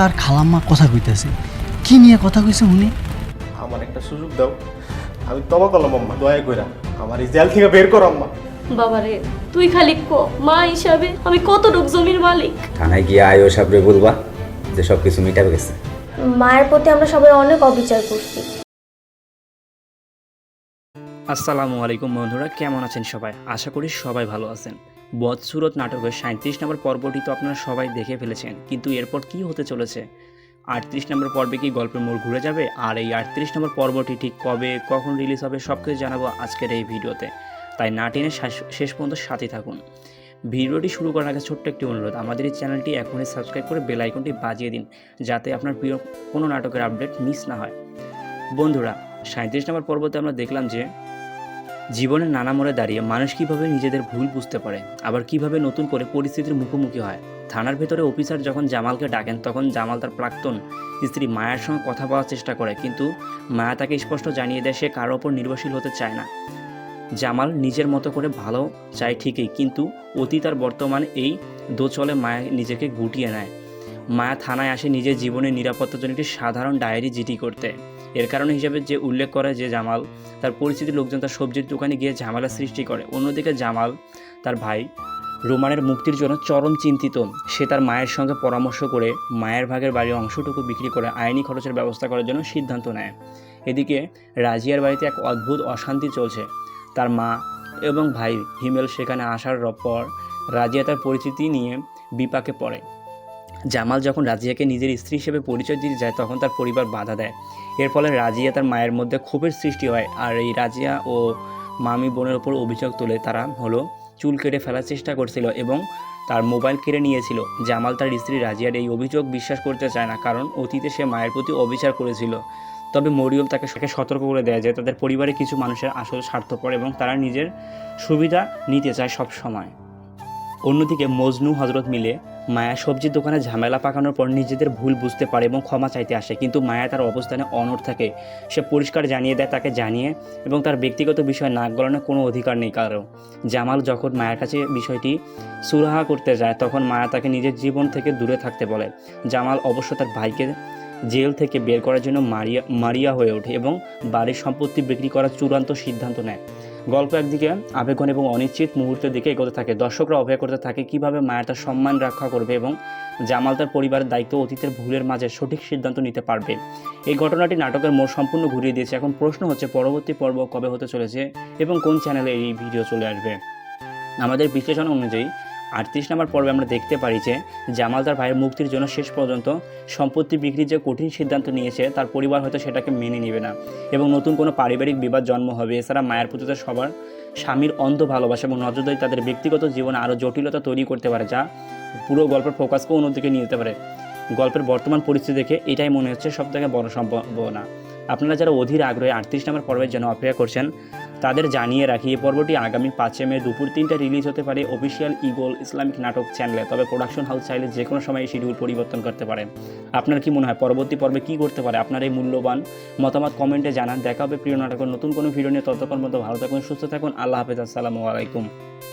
আর খালাম্মা কথা কইতেছে, কি নিয়ে কথা কইছে উনি? আমার একটা সুযোগ দাও, আমি তবা করলাম আম্মা, দয়া কইরা আমার এই জেল থেকে বের করো আম্মা। বাবারে তুই খালি কো মা হিসাবে আমি কতটুক জমির মালিক। থানায় গিয়ে আয়ো সাবরে বলবা যে সব কিছু মিটাবে গেছে। মায়ের প্রতি আমরা সবাই অনেক অবিচার করছি। আসসালামু আলাইকুম বন্ধুরা, কেমন আছেন সবাই? আশা করি সবাই ভালো আছেন। বদসুরত নাটকের 37 নম্বর পর্বটি তো আপনারা সবাই দেখে ফেলেছেন, কিন্তু এরপর কি হতে চলেছে? 38 নম্বর পর্বে কি গল্পের মোড় ঘুরে যাবে? আর এই 38 নম্বর পর্বটি ঠিক কবে কখন রিলিজ হবে সব কিছু জানাবো আজকের এই ভিডিওতে, তাই না টেনে শেষ পর্যন্ত সাথে থাকুন। ভিডিওটি শুরু করার আগে ছোট্ট একটি অনুরোধ, আমাদের এই চ্যানেলটি এখনই সাবস্ক্রাইব করে বেল আইকনটি বাজিয়ে দিন, যাতে আপনার প্রিয় কোনো নাটকের আপডেট মিস না হয়। বন্ধুরা, 37 নম্বর পর্বতে আমরা দেখলাম যে জীবনের নানা মোড়ে দাঁড়িয়ে মানুষ কীভাবে নিজেদের ভুল বুঝতে পারে, আবার কিভাবে নতুন করে পরিস্থিতির মুখোমুখি হয়। থানার ভেতরে অফিসার যখন জামালকে ডাকেন, তখন জামাল তার প্রাক্তন স্ত্রী মায়ার সঙ্গে কথা বলার চেষ্টা করে, কিন্তু মায়া তাকে স্পষ্ট জানিয়ে দেয় সে কারোর ওপর নির্ভরশীল হতে চায় না। জামাল নিজের মতো করে ভালো চায় ঠিকই, কিন্তু অতীত আর বর্তমান এই দোচলে মায়া নিজেকে গুটিয়ে নেয়। মায়া থানায় আসে নিজের জীবনের নিরাপত্তার জন্য একটি সাধারণ ডায়েরি জিডি করতে। এর কারণ হিসেবে যে উল্লেখ করে যে জামাল তার পরিচিতির লোকজন তার সবজির দোকানে গিয়ে ঝামেলা সৃষ্টি করে। অন্যদিকে জামাল তার ভাই রোমানের মুক্তির জন্য চরম চিন্তিত। সে তার মায়ের সঙ্গে পরামর্শ করে মায়ের ভাগের বাড়ির অংশটুকু বিক্রি করে আইনি খরচের ব্যবস্থা করার জন্য সিদ্ধান্ত নেয়। এদিকে রাজিয়ার বাড়িতে এক অদ্ভুত অশান্তি চলছে। তার মা এবং ভাই হিমেল সেখানে আসার পর রাজিয়া তার পরিচিতি নিয়ে বিপাকে পড়ে। জামাল যখন রাজিয়াকে নিজের স্ত্রী হিসেবে পরিচয় দিতে যায়, তখন তার পরিবার বাধা দেয়। এর ফলে রাজিয়া তার মায়ের মধ্যে ক্ষোভের সৃষ্টি হয়, আর এই রাজিয়া ও মামি বোনের ওপর অভিযোগ তুলে তারা চুল কেটে ফেলার চেষ্টা করছিল এবং তার মোবাইল কেড়ে নিয়েছিল। জামাল তার স্ত্রী রাজিয়ার এই অভিযোগ বিশ্বাস করতে চায় না, কারণ অতীতে সে মায়ের প্রতি অবিচার করেছিল। তবে মরিয়ম তাকে সতর্ক করে দেয় যে তাদের পরিবারে কিছু মানুষের আসলে স্বার্থপর এবং তারা নিজের সুবিধা নিতে চায় সব সময়। অন্যদিকে মজনু হজরত মিলে মায়া সবজির দোকানে ঝামেলা পাকানোর পর নিজেদের ভুল বুঝতে পারে এবং ক্ষমা চাইতে আসে, কিন্তু মায়া তার অবস্থানে অনড় থাকে। সে পরিষ্কার জানিয়ে দেয় তাকে জানিয়ে এবং তার ব্যক্তিগত বিষয় নাক গলানোর কোনো অধিকার নেই কারো। জামাল যখন মায়ের কাছে বিষয়টি সুরাহা করতে যায়, তখন মায়া তাকে নিজের জীবন থেকে দূরে থাকতে বলে। জামাল অবশ্য তার ভাইকে জেল থেকে বের করার জন্য মারিয়া হয়ে ওঠে এবং বাড়ির সম্পত্তি বিক্রি করার চূড়ান্ত সিদ্ধান্ত নেয়। গল্প একদিকে আবেগন এবং অনিশ্চিত মুহূর্তের দিকে এগোতে থাকে। দর্শকরা অপেক্ষা করতে থাকে কীভাবে মায়া তার সম্মান রক্ষা করবে এবং জামাল তার পরিবারের দায়িত্ব অতীতের ভুলের মাঝে সঠিক সিদ্ধান্ত নিতে পারবে। এই ঘটনাটি নাটকের মোড় সম্পূর্ণ ঘুরিয়ে দিয়েছে। এখন প্রশ্ন হচ্ছে পরবর্তী পর্ব কবে হতে চলেছে এবং কোন চ্যানেলে এই ভিডিও চলে আসবে। আমাদের বিশ্লেষণ অনুযায়ী 38 নম্বর পর্বে আমরা দেখতে পারি যে জামাল তার ভাইয়ের মুক্তির জন্য শেষ পর্যন্ত সম্পত্তি বিক্রির যে কঠিন সিদ্ধান্ত নিয়েছে, তার পরিবার হয়তো সেটাকে মেনে নেবে না এবং নতুন কোনো পারিবারিক বিবাদ জন্ম হবে। এছাড়া মায়ের প্রতি সবার স্বামীর অন্ধ ভালোবাসা এবং নজরদারি তাদের ব্যক্তিগত জীবনে আরও জটিলতা তৈরি করতে পারে, যা পুরো গল্পের ফোকাসকে অন্যদিকে নিয়ে যেতে পারে। গল্পের বর্তমান পরিস্থিতি দেখে এটাই মনে হচ্ছে সবথেকে বড় সম্ভাবনা। আপনারা যারা অধীর আগ্রহে 38 নম্বর পর্বের জন্য অপেক্ষা করছেন, তাদের জানিয়ে রাখি এই পর্বটি আগামী 5 মে দুপুর 3টায় রিলিজ হতে পারে অফিসিয়াল ইগল ইসলামিক নাটক চ্যানেলে। তবে প্রোডাকশন হাউস চাইলে যে কোনো সময় এই শিডিউল পরিবর্তন করতে পারে। আপনার কি মনে হয় পরবর্তী পর্বে কী করতে পারে? আপনার এই মূল্যবান মতামত কমেন্টে জানান। দেখা হবে প্রিয় নাটকের নতুন কোনো ভিডিও নিয়ে। ততক্ষণ পর্যন্ত ভালো থাকুন, সুস্থ থাকুন। আল্লাহ হাফেজ, আসসালামু আলাইকুম।